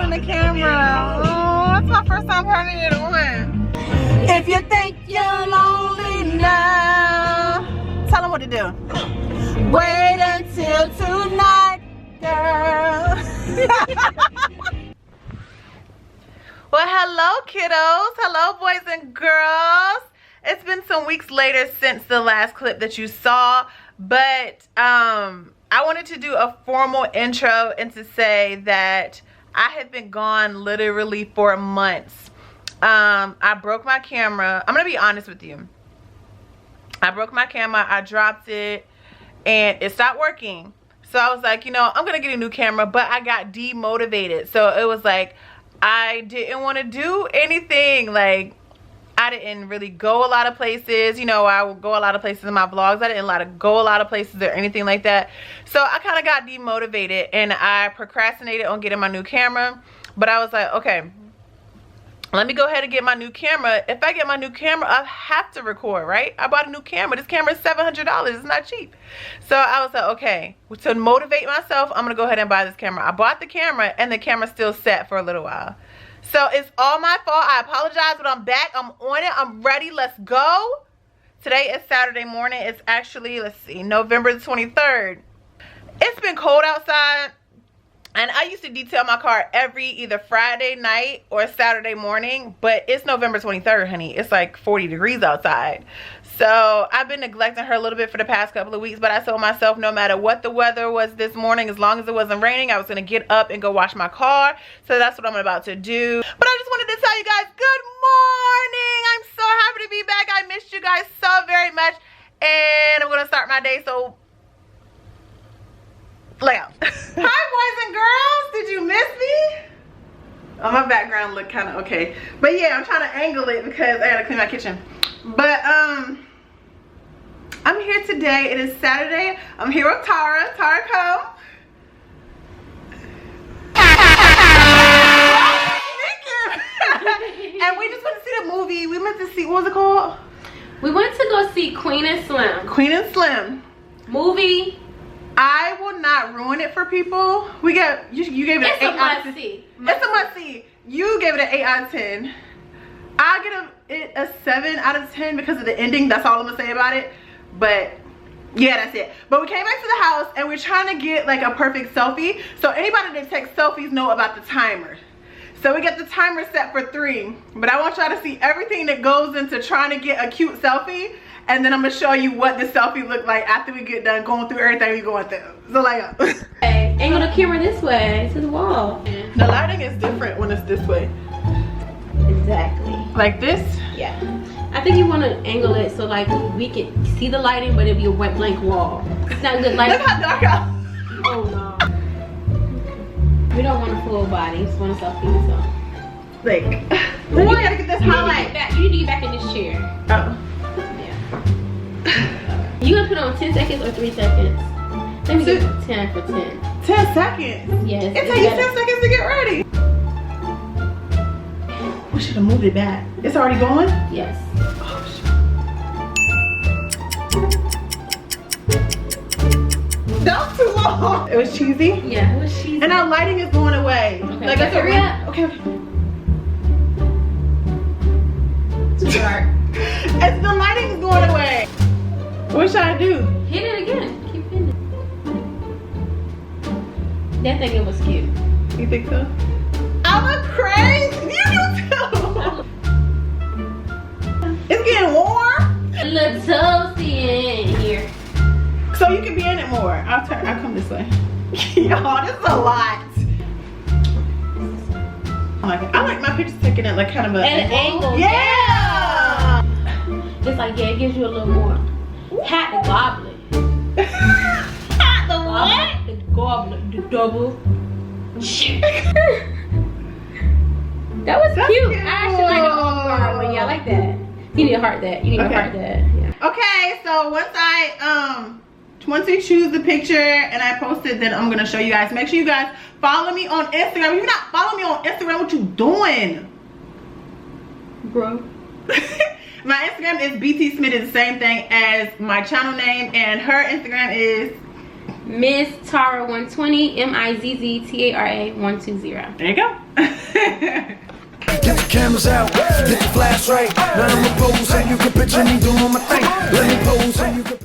on the camera. Oh, it's my first time turning it on. If you think you're lonely now, tell them what to do. Wait until tonight, girl. Well, hello kiddos. Hello boys and girls. It's been some weeks later since the last clip that you saw, but I wanted to do a formal intro and to say that I have been gone literally for months. I broke my camera. I'm gonna be honest with you. I broke my camera, I dropped it, and it stopped working. So I was like, you know, I'm gonna get a new camera, but I got demotivated. So it was like, I didn't want to do anything. Like, I didn't really go a lot of places. You know, I would go a lot of places in my vlogs. I didn't go a lot of places or anything like that. So I kind of got demotivated and I procrastinated on getting my new camera. But I was like, okay, let me go ahead and get my new camera. If I get my new camera, I have to record, right? I bought a new camera. This camera is $700. It's not cheap. So I was like, okay, to motivate myself, I'm going to go ahead and buy this camera. I bought the camera and the camera's still set for a little while. So it's all my fault. I apologize, but I'm back. I'm on it. I'm ready. Let's go. Today is Saturday morning. It's actually, let's see, November the 23rd. It's been cold outside. And I used to detail my car every either Friday night or Saturday morning. But it's November 23rd, honey. It's like 40 degrees outside. So I've been neglecting her a little bit for the past couple of weeks. But I told myself no matter what the weather was this morning, as long as it wasn't raining, I was going to get up and go wash my car. So that's what I'm about to do. But I just wanted to tell you guys good morning. I'm so happy to be back. I missed you guys so very much. And I'm going to start my day. So lay out. Hi boys and girls, did you miss me? Oh, my background look kind of okay, but yeah, I'm trying to angle it because I gotta clean my kitchen. But I'm here today. It is Saturday. I'm here with Tara. Tara, come. And we just went to see the movie. We went to see, what was it called? We went to go see Queen and Slim. Queen and Slim movie. I will not ruin it for people. You gave it an 8 out of 10. It's a must see. You gave it an 8 out of 10. I'll give it a 7 out of 10 because of the ending. That's all I'm gonna say about it. But yeah, that's it. But we came back to the house and we're trying to get like a perfect selfie. So anybody that takes selfies know about the timer. So we get the timer set for 3. But I want y'all to see everything that goes into trying to get a cute selfie. And then I'm gonna show you what the selfie look like after we get done going through everything we going through. So like, hey, angle the camera this way to the wall. The lighting is different when it's this way. Exactly. Like this? Yeah. I think you want to angle it so like we can see the lighting, but it'll be a wet blank wall. It's not good lighting. Look how dark out. Oh no. We don't want a full body. We just want a selfie. So. Like, we gotta get this highlight. You need to get back in this chair. Oh. You gonna put on 10 seconds or 3 seconds? Let me do 10 for 10. 10 seconds? Yes. It takes you 10 seconds to get ready. We should have moved it back. It's already going? Yes. Oh, shit. That was too long. It was cheesy? Yeah, it was cheesy. And our lighting is going away. Okay, like, that's hurry up. Okay. Too dark. As the lighting is going away. What should I do? Hit it again. Keep hitting it. That thing, it was cute. You think so? I look crazy. You do too. It's getting warm. A little toasty in here. So you can be in it more. I'll come this way. Y'all, this is a lot. I like my pictures taken at like kind of an angle. Yeah. It's like, yeah, it gives you a little more. Hat the goblet. Hat the what? The goblet. The double. That was cute. I actually like the arm one. Yeah, I like that. You need to heart that. You need to heart that. Yeah. Okay, so once we choose the picture and I post it, then I'm gonna show you guys. Make sure you guys follow me on Instagram. If you're not following me on Instagram, what you doing? Bro. My Instagram is Btsmitty, the same thing as my channel name, and her Instagram is Miss Tara 120, MIZZTARA 120. There you go. Get the cameras out, get the flash right. Now I'ma pose so you can picture me doing my thing. Let me pose